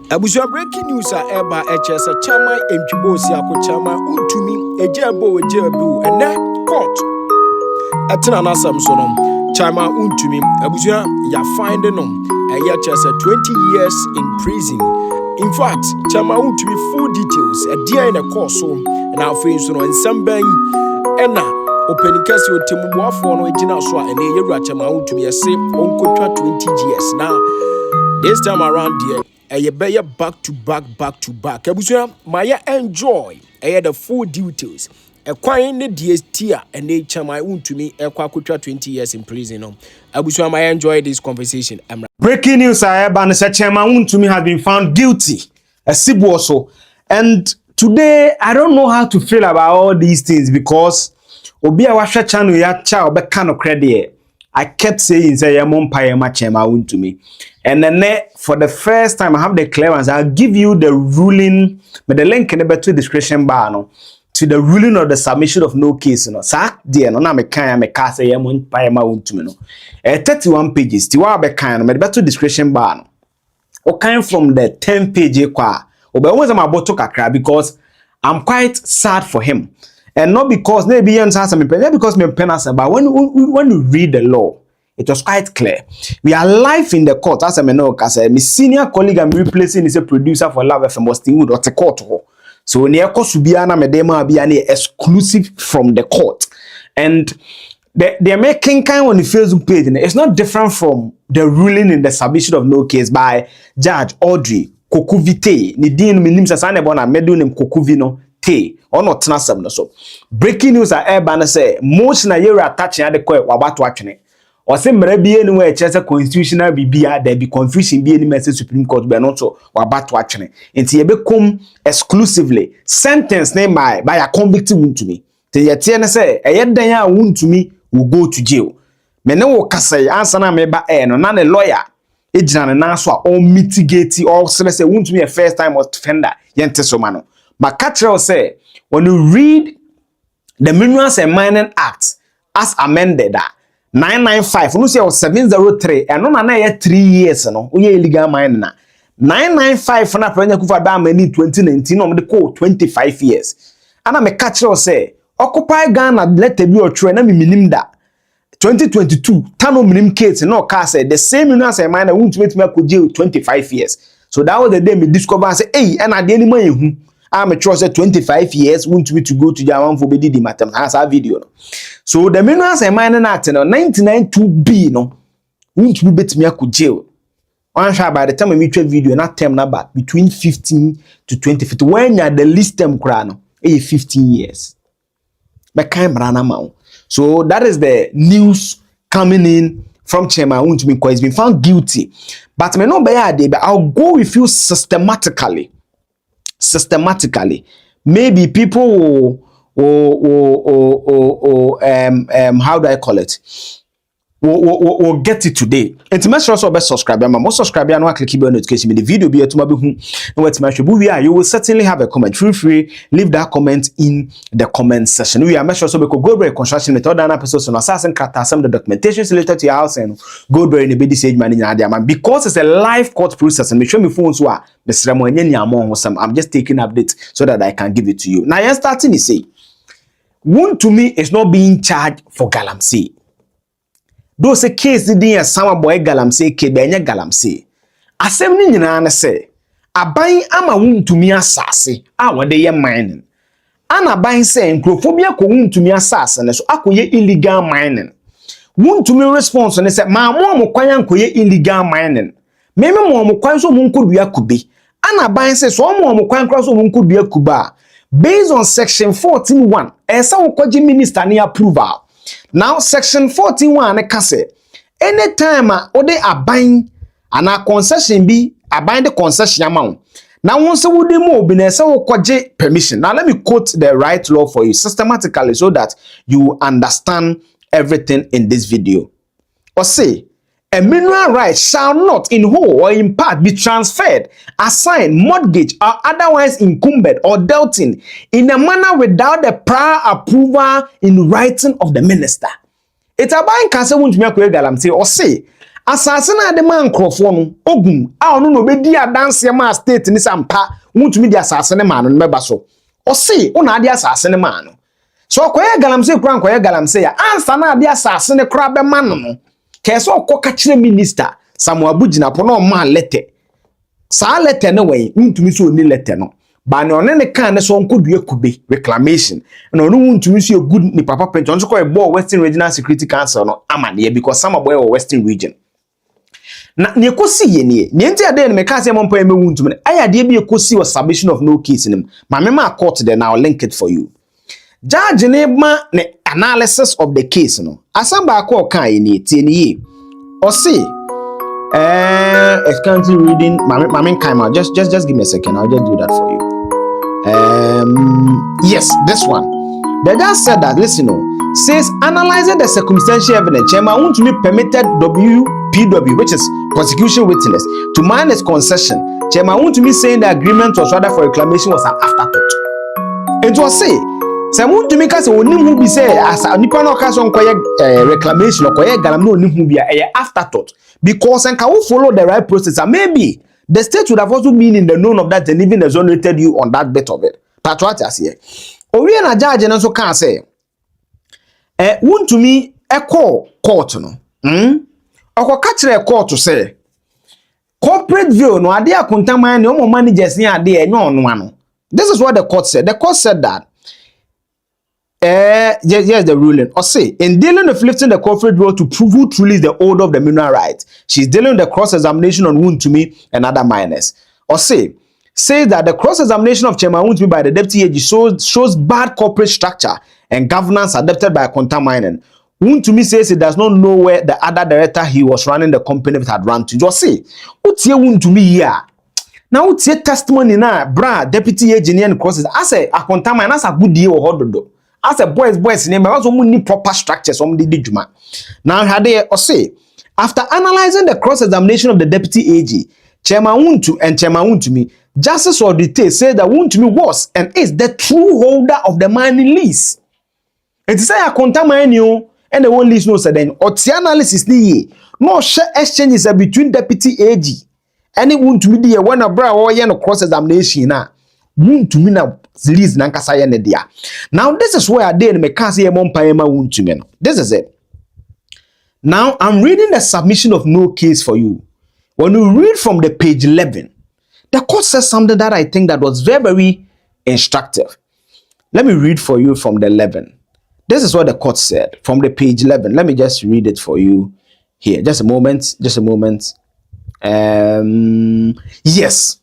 Abusua breaking news eba HS Chairman Antwi-Boasiako Chairman Wontumi ejebo ejebu ene court etina na samsonom Chairman Wontumi abusua ya finding them HS 20 years in prison. In fact, Chairman Wontumi full details dia in a course so na afei so no nsamba ena openikasi otemubuafo no ejina so a ene yewura Chairman Wontumi ese onkotwa 20 years now. This time around here you better back to back. Abusua, Maya enjoy the full details. Acquiring the DST and they Chairman Wontumi 20 years in prison. Abusua, Maya enjoy this conversation. Breaking news: Chairman Wontumi has been found guilty. A Sibuoso, and today I don't know how to feel about all these things because Obia washa channel ya cha obekano credit. I kept saying say Chairman Wontumi. And then for the first time I have the clearance, I'll give you the ruling, but the link in the better description bar no, to the ruling of the submission of no case no. Sa dear no na me kan me ka say Chairman Wontumi no. 31 pages. Tiwa be kan no me the better description bar no. O kind from the 10 page kwa. Obe always am about to kakra because I'm quite sad for him. And not because maybe you answer me, because me penas, but when you read the law, it was quite clear. We are live in the court. As I know, as my senior colleague, I'm replacing is a producer for Love FM Wood or the court. So near Kosubiana Medema Biani exclusive from the court. And they're making kind on the Facebook page. It's not different from the ruling in the submission of no case by Judge Audrey Kokuvite. Nidin minim sasane bona medunim Kokuvino te. Or not nasam so. Breaking news are air say most na year attaching at the court wabatu watching. Or say maybe anywhere chess constitutional BBA there be confusion be any message Supreme Court be not so wabatu watching. Until you become exclusively sentenced name by a convicted Wontumi. Till you tell say a yet then Wontumi will go to jail. Me no kase answer na me ba no na the lawyer. Ejina na so all mitigate all say Wontumi a first time offender yente so mano. But Catherine say when you read the Minerals and Mining Act as amended 995 no say 703 and no na 3 years no we illegal mining na 995 na prenya kufa da mani 2019 no me call 25 years and me Catherine say occupy Ghana letter bi otwe na me minim da 2022 tano minim case no ka say the same Minerals and Mining won't make me go jail 25 years. So that was the day me discover say hey and ade ni man yehu I'm a trust 25 years won't be to go to Japan for bedi di matem as a video no. So the Minerals and Mining Act no 1992B no won't be bet me a jail. On by the time I make video na term number between 15 to 20 when you the least term kra no 15 years. But kind brana ma. So that is the news coming in from Chairman Wontumi because he's been found guilty. But me no be but I'll go with you systematically. Maybe people will how do I call it? We'll get it today. And to make sure so best subscribe. Most subscribe and click the notification. The video be to my you will certainly have a comment. Feel free, leave that comment in the comment section. We are make sure so we could go break construction method and episodes on assassin character some of the documentation related to your house and go break in the BD stage man because it's a live court process and make sure my phones were I'm just taking updates so that I can give it to you. Now you're starting to say Wontumi is not being charged for Galamsey. Those a case the day Samreboi Galamsey kebenya Galamsey. Asem ni nyina na say aban ama Wontumi asase a wode ye mining. Ana aban say nkrofobia ko Wontumi asase ne so akoye illegal mining. Wontumi response ne say ma mo kwan ankoye illegal mining. Meme mo kwan so mo nkodua kube. Ana aban say so mo kwan kra so mo nkodua kuba. Based on section 14(1, esa wokoji minister ni approval. Now, section 14(1 say anytime ode aban and a concession be aban the concession amount. Now, once we do more, be permission. Now, let me quote the right law for you systematically so that you understand everything in this video. Or say, a mineral right shall not in whole or in part be transferred, assigned, mortgaged, or otherwise incumbent or dealt in a manner without the prior approval in writing of the minister. It's a buying cancer won't make Galamsey or say asase na de man krofo no ogum a ono no bedi adanse ma state ni sampa Wontumi di asase ne man no meba so o se una ade asase ne man no so koye Galamsey kura koye Galamsey ya ansa na ade asase ne kura be man no keso okoka kire minister Samuel Bugina po no ma letter sa letter ne we Wontumi so ni letter no ba ne one ne kan ne so nkodue kube reclamation na ono Wontumi so good ni papa pension so koye bo Western Regional Security Council no amane because Samreboi or Western Region na ne kosi ye ne enti ade ne meka se mompa eme Wontumi aya de bi ekosi was submission of no case nim ma me ma court there now link it for you judge ne ma ne analysis of the case no asamba ko kan ye ne tie ne ye o see country reading mama kind just give me a second, I'll just do that for you. Yes, this one. The judge said that, listen, says analyzing the circumstantial evidence, Chairman Wontumi permitted WPW, which is prosecution witness, to mine his concession. Chairman Wontumi saying the agreement was rather for reclamation was an afterthought. It was say, Wontumi ka say onim hu bi say as nipa no ka so nkoye reclamation okoye galam no onim hu bi a afterthought because enka wo follow the right process and maybe the state would have also been in the known of that and even exonerated you on that bit of it. That's what I say. Owie na judge no so kan say Wontumi court no okoka kire court say corporate view no ade akontaman ne omo managers ni ade enyo ono ano. This is what the court said. The court said that yes, the ruling. Or say, in dealing with lifting the corporate role to prove who truly is the owner of the mineral rights, she's dealing with the cross-examination on Wontumi and other minors. Or say that the cross-examination of Chairman Wontumi by the deputy AG shows bad corporate structure and governance adopted by Konta Mining. Wontumi says he does not know where the other director he was running the company with had run to. Just say, what's here Wontumi here? Now what's your testimony now, bra deputy engineer and crosses? I say, a Konta Mining, that's a good deal or hododo. As a boys name, I also need proper structures on the juma. Now, or say, after analyzing the cross-examination of the deputy AG, Chairman Wontumi, Justice Odite said that Wontumi was and is the true holder of the mining lease. It is a contaminant you and the one lease no said then, or the analysis no share exchanges between deputy AG and Wontumi the one of bra or no cross-examination now. Wontumi na lease nankasa ye ne dia. Now this is where I did me can say mompa ema Wontumi no. This is it. Now I'm reading the submission of no case for you. When you read from the page 11, the court says something that I think that was very, very instructive. Let me read for you from the 11. This is what the court said from the page 11. Let me just read it for you here. Just a moment. Yes.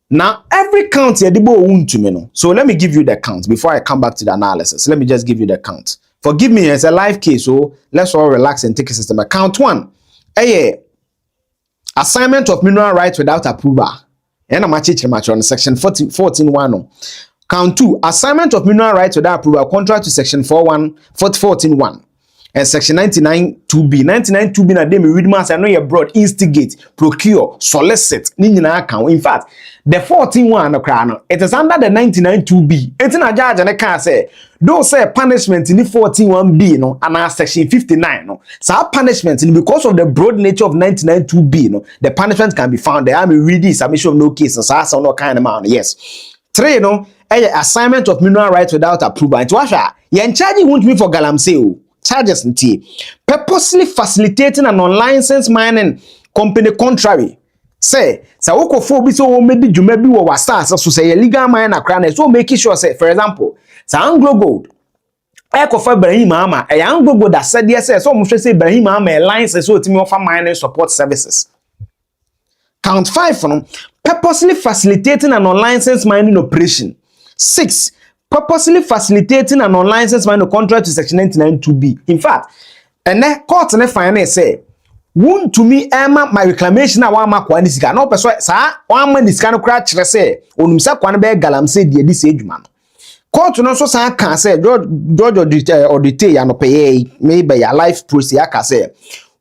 Now, every count here, no. So let me give you the count before I come back to the analysis. Let me just give you the count. Forgive me, it's a live case, so let's all relax and take a system. Count 1. Assignment of mineral rights without approval. And I'm on section 14.1. Count 2. Assignment of mineral rights without approval, contrary to section 14.1. And section 99.2b. 99.2b na dem read mass I know you broad instigate, procure, solicit. In fact, the 14.1 no it is under the 99.2b. It's na judge and can say don't say punishment in the 14.1b no and section 59 no. So punishment because of the broad nature of 99.2b no, the punishment can be found there. I mean read this submission of no case so no kind of amount. Yes. 3 no, assignment of mineral rights without approval. It was yen charge Wontumi for Galamsey. Charges purposely facilitating an unlicensed mining company contrary. Say, woko fo bi so medi dwuma bi wo wasa so say illegal mine akra so make sure say for example, Anglo Gold for Ibrahim Ama, Anglo Gold that said yes so mo say Ibrahim Ama a license so timi offer mining support services. Count 5 from purposely facilitating an unlicensed mining operation. 6. Purposely facilitating an unlicensed mining contrary to section 99.2b. In fact, and the court and the finance say, Wontumi ema my reclamation na wa ma kwa ni sika no peso sa wa ma ni sika no kra kire say onumsa kwa no be Galamsey de edi se adwuma no. Court no so sa kan say George Odite ya no pay maybe ya life process aka say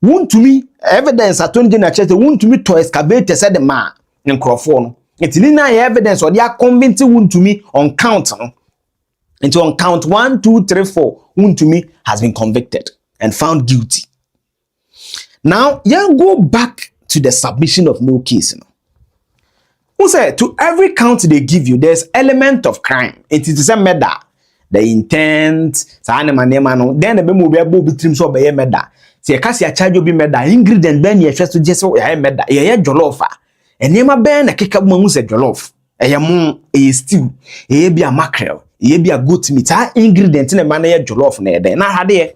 Wontumi evidence atoni na chete Wontumi to excavate said the man nkrofo no. Etini na evidence or dia convince Wontumi on count no. And on count 1, 2, 3, 4, Wontumi has been convicted and found guilty. Now, go back to the submission of no case. Who said to every count they give you, there's element of crime. It is a murder. The intent, then the memo be able to trim so by a murder. See, a cassia charge will be murder. Ingredient ben ye first to just so a murder. Ye jollofa. And yema ben a kick up moons a jollof. A yamon a stew. Ye be a mackerel. Ye be a goat meat. Ingredient in a manner jollof near there. Now had there.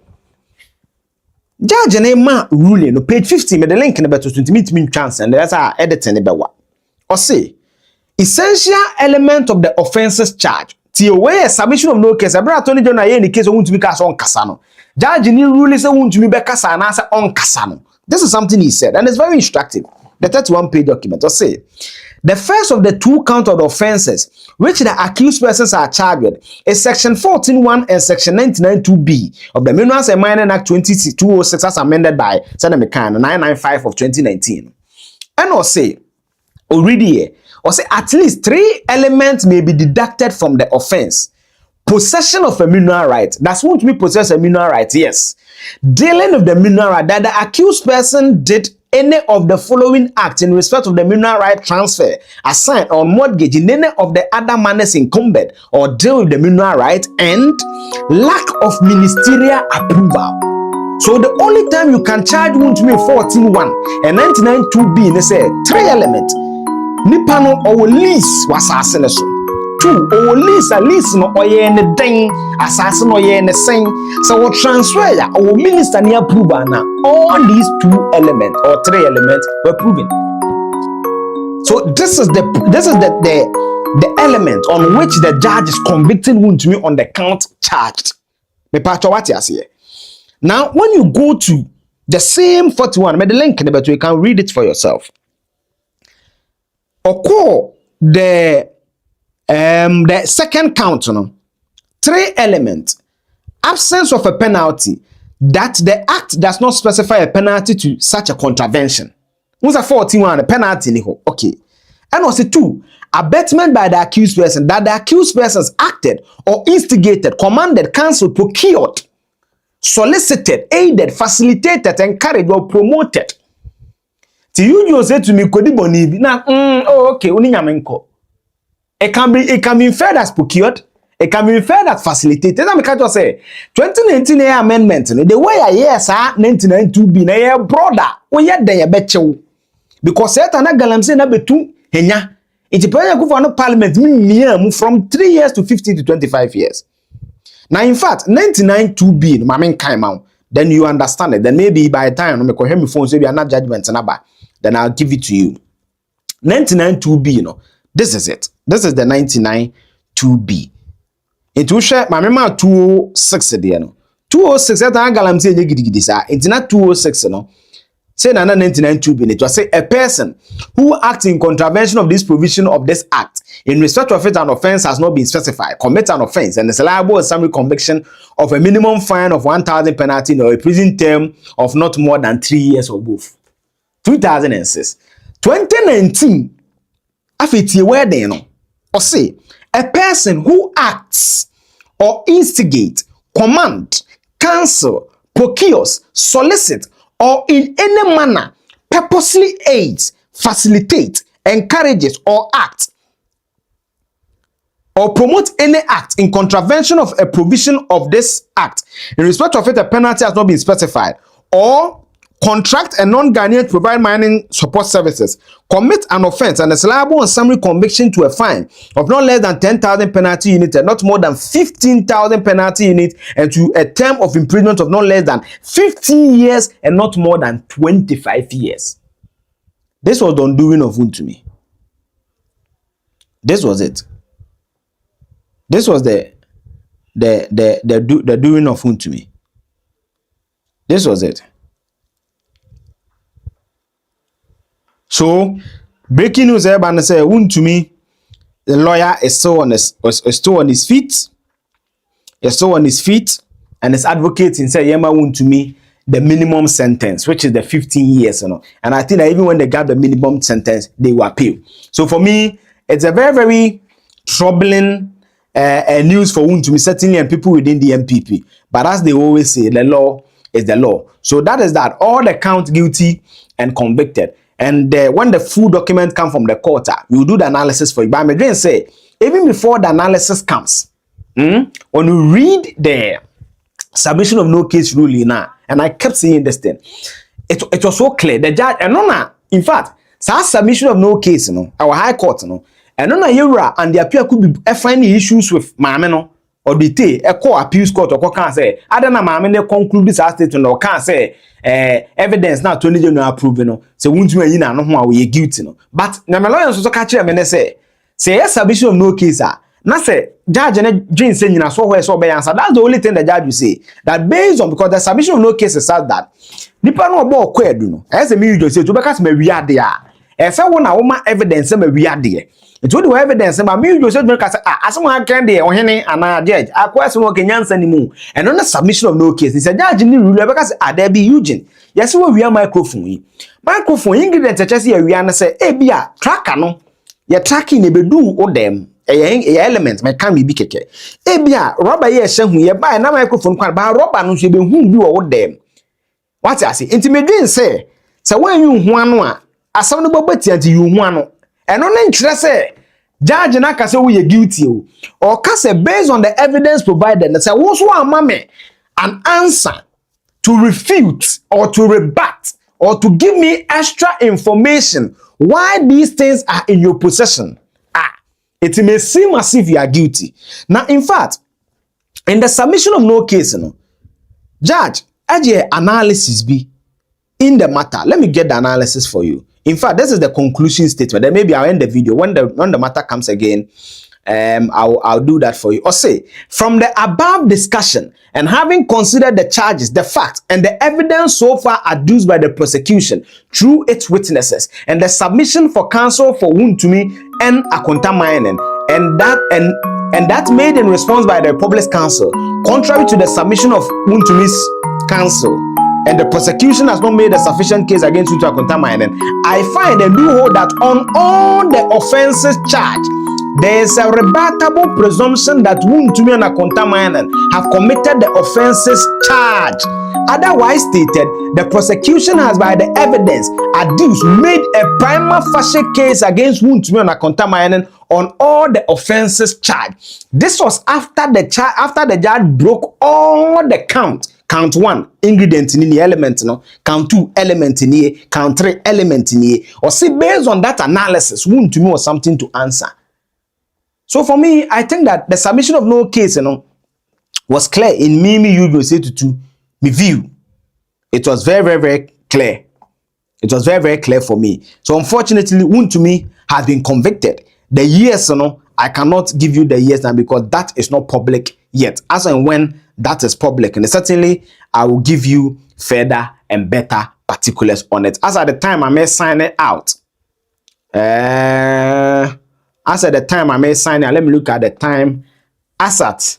Judge and Emma ruling no page 50 made the link in about 20 meet chance and that's our editing about. Or say essential element of the offenses charge. Ti away submission of no case. Abra Tony John in the case of Wontumi cast on Casano. Judge ni ruling say Wontumi be cast and answer on Casano. This is something he said, and it's very instructive. The 31-page document. Or say the first of the two count of the offenses which the accused persons are charged with is section 14.1 and section 99.2b of the Minerals and Mining Act 206 as amended by Senator McCann 995 of 2019. And or say already or say at least 3 elements may be deducted from the offense. Possession of a mineral right. That's what we possess a mineral right, yes. Dealing of the mineral right, that the accused person did any of the following acts in respect of the mineral right transfer, assigned or mortgage in any of the other manners incumbent or deal with the mineral right, and lack of ministerial approval. So the only time you can charge Wontumi 14.1 and 99.2b, they say 3 elements. Nipano or lease was assassin. 2 or lease no oye ne den assassin oye ne sing. So what transfer ya or minister ni approval na all these 2 elements or 3 elements were proven. So this is the element on which the judge is convicting Wontumi on the count charged. Me pacho what you say. Now when you go to the same 41, I made the link in the but you can read it for yourself. Or the second count, 3 elements. Absence of a penalty, that the act does not specify a penalty to such a contravention. What's a 41 a penalty? Okay. And also 2, abetment by the accused person, that the accused persons acted or instigated, commanded, cancelled, procured, solicited, aided, facilitated, encouraged, or promoted. You say to me, Kodi Boni, now, okay, it can be inferred as procured, it can be inferred as facilitated. I can't say 2019 amendment, the way I hear, sir, 1992 be a brother, when you're there, bet you. Because certain Galamsey na betu, henya, it's a prayer go for no parliament, from 3 years to 15 to 25 years. Now, in fact, 99.2b, Mamin Kaimau, then you understand it. Then maybe by the time I hear me phone, so be another judgment and about. Then I'll give it to you. 99.2b, this is it. This is the 99.2b. It will share my mema 206 there. 206 that Galamsey gidi sa. It's not 206 Say na 99.2b. It was say a person who acts in contravention of this provision of this act in respect of it an offense has not been specified, commit an offense and is liable a summary conviction of a minimum fine of 1,000 penalty or a prison term of not more than 3 years or both. 2006. 2019. Afiti where they or say a person who acts or instigate, command, cancel, procures, solicit, or in any manner purposely aids, facilitate, encourages, or act or promote any act in contravention of a provision of this act in respect of it a penalty has not been specified, or contract a non-Ghanaian to provide mining support services, commit an offense and is liable on summary conviction to a fine of not less than 10,000 penalty unit and not more than 15,000 penalty unit, and to a term of imprisonment of not less than 15 years and not more than 25 years. This was the undoing of Wontumi. This was it. This was the doing of Wontumi. This was it. So, breaking news and say Wontumi, the lawyer is still on his feet. Is still on his feet, and is advocating say Yema Wontumi the minimum sentence, which is the 15 years, And I think that even when they got the minimum sentence, they will appeal. So for me, it's a very, very troubling news for Wontumi, certainly, and people within the MPP. But as they always say, the law is the law. So that is that. All the count guilty and convicted. And when the full document come from the court, we will do the analysis for you. But I may say, even before the analysis comes, when you read the submission of no case ruling now, and I kept saying this thing, it was so clear. The judge, and no, in fact, submission of no case, our high court, and no, and the appeal could be finding issues with Mameno or the T, a court appeals court or can't say, I don't know, Mamma conclude this statement or can't say evidence now 20 general proven, so won't you know how we guilty, but now my lawyers also catch them and they say submission of no case, na say judge and Jane saying you so where so be answer. That's the only thing the judge will say. That based on because the submission of no case is that nipa no bo kwadu no. As me you just say to because me we are there. E say wona wo evidence me we are there. It would evidence ma me you just say because asem can there ohene ana judge. Akwa so no kenyansa ni mu. And on the submission of no case. He said judge ni rule because there be Eugene. Yes we are microphone. Microphone ingredient che say we are na say e bia tracker no. Ye tracking e bedu o dem. Element my can be keke. Ebia rubber ye shehu ye buy na microphone kwa ba rubber no so be hu bi wo dem. What I say? Intimidate say when you hu anu a asam no bobati anti you hu anu. Eno na nkyere say judge na ka say we ye guilty o. Or ka say based on the evidence provided say wo so ama me an answer to refute or to rebut or to give me extra information why these things are in your possession. It may seem as if you are guilty. Now, in fact, in the submission of no case, judge, analysis be in the matter. Let me get the analysis for you. In fact, this is the conclusion statement. Then maybe I'll end the video when the matter comes again. I'll do that for you. Or say, from the above discussion and having considered the charges, the facts, and the evidence so far adduced by the prosecution through its witnesses, and the submission for counsel for Wontumi and Akonta-Mainen, and that made in response by the public counsel, contrary to the submission of Wontumi's counsel, and the prosecution has not made a sufficient case against Akonta-Mainen, I find and do hold that on all the offenses charged, there is a rebuttable presumption that Wontumi and Akonta-Mainen have committed the offenses charged. Otherwise stated, the prosecution has by the evidence adduced made a prima facie case against Wontumi and Akonta-Mainen on all the offenses charged. This was after the judge broke all the counts. Count 1 ingredient in the element, count 2 element in here, count 3 element in here. Or see, based on that analysis, Wontumi was something to answer. So for me, I think that the submission of no case, was clear in you say to me view. It was very, very, very clear. It was very, very clear for me. So unfortunately, Wontumi has been convicted. The years, I cannot give you the years now because that is not public yet. As and when that is public, and certainly I will give you further and better particulars on it. As at the time I may sign it out. As at the time I may sign it, let me look at the time. As at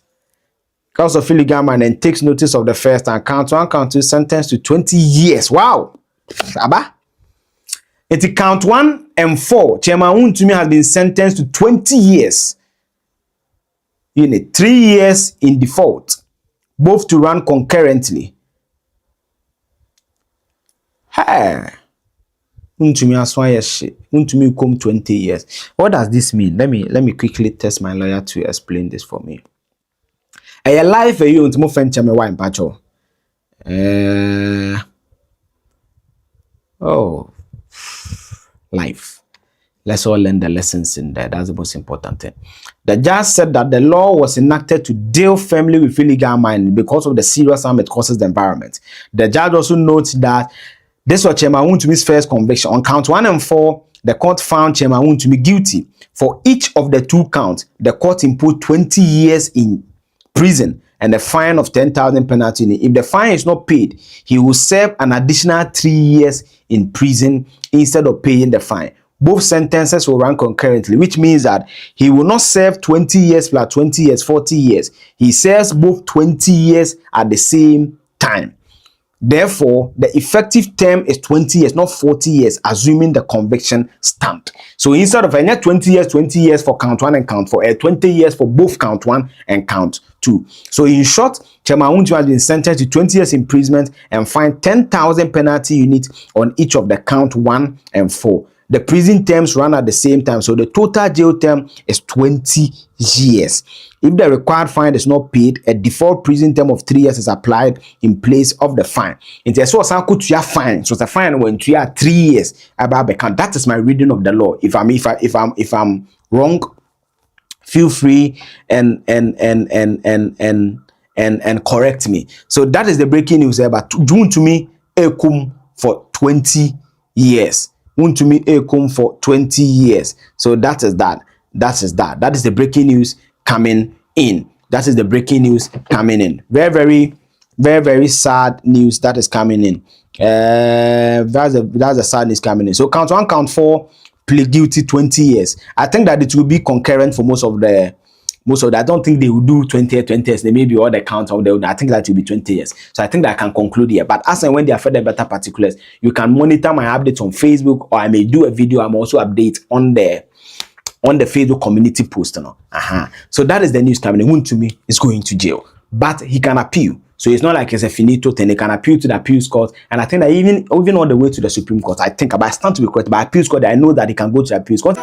Council of illegal and takes notice of the first and count 1, count 2, sentenced to 20 years. Wow. Aba. It count 1 and 4. Chairman Wontumi has been sentenced to 20 years. 3 years in default. Both to run concurrently. Hey. Wontumi has 1 year shit. Wontumi come 20 years. What does this mean? Let me quickly test my lawyer to explain this for me. A life for you to move venture me wine pacho. Life. Let's all learn the lessons in there. That's the most important thing. The judge said that the law was enacted to deal firmly with illegal mining because of the serious harm it causes the environment. The judge also notes that this was Chairman Wontumi's first conviction. On count 1 and 4, the court found Chairman Wontumi guilty. For each of the 2 counts, the court imposed 20 years in prison and a fine of 10,000 penalty. If the fine is not paid, he will serve an additional 3 years in prison instead of paying the fine. Both sentences will run concurrently, which means that he will not serve 20 years plus 20 years, 40 years. He serves both 20 years at the same time. Therefore, the effective term is 20 years, not 40 years, assuming the conviction stand. So instead of 20 years for count 1 and count 4, 20 years for both count 1 and count 2. So in short, Chairman Wontumi has been sentenced to 20 years imprisonment and fined 10,000 penalty units on each of the count 1 and 4. The prison terms run at the same time, so the total jail term is 20 years. If the required fine is not paid, a default prison term of 3 years is applied in place of the fine. In the so fine, so the fine when 3 years about the count. That is my reading of the law. If I'm wrong, feel free and correct me. So that is the breaking news about Wontumi ekum for 20 years. Wontumi ekum for 20 years. So that is that. That is the breaking news coming in. That is the breaking news coming in. Very sad news that is coming in. That's the sad news coming in. So count 1, count 4, plead guilty 20 years. I think that it will be concurrent for most of the. I don't think they will do 20 years. They may be all the counts of the. I think that will be 20 years. So I think that I can conclude here. But as and when they are further better particulars, you can monitor my updates on Facebook, or I may do a video. I'm also update on the Facebook community post. So that is the news coming. Wontumi is going to jail, but he can appeal. So it's not like it's a finito thing. He can appeal to the appeals court, and I think that even all the way to the Supreme Court. I stand to be correct, but appeals court, I know that he can go to the appeals court.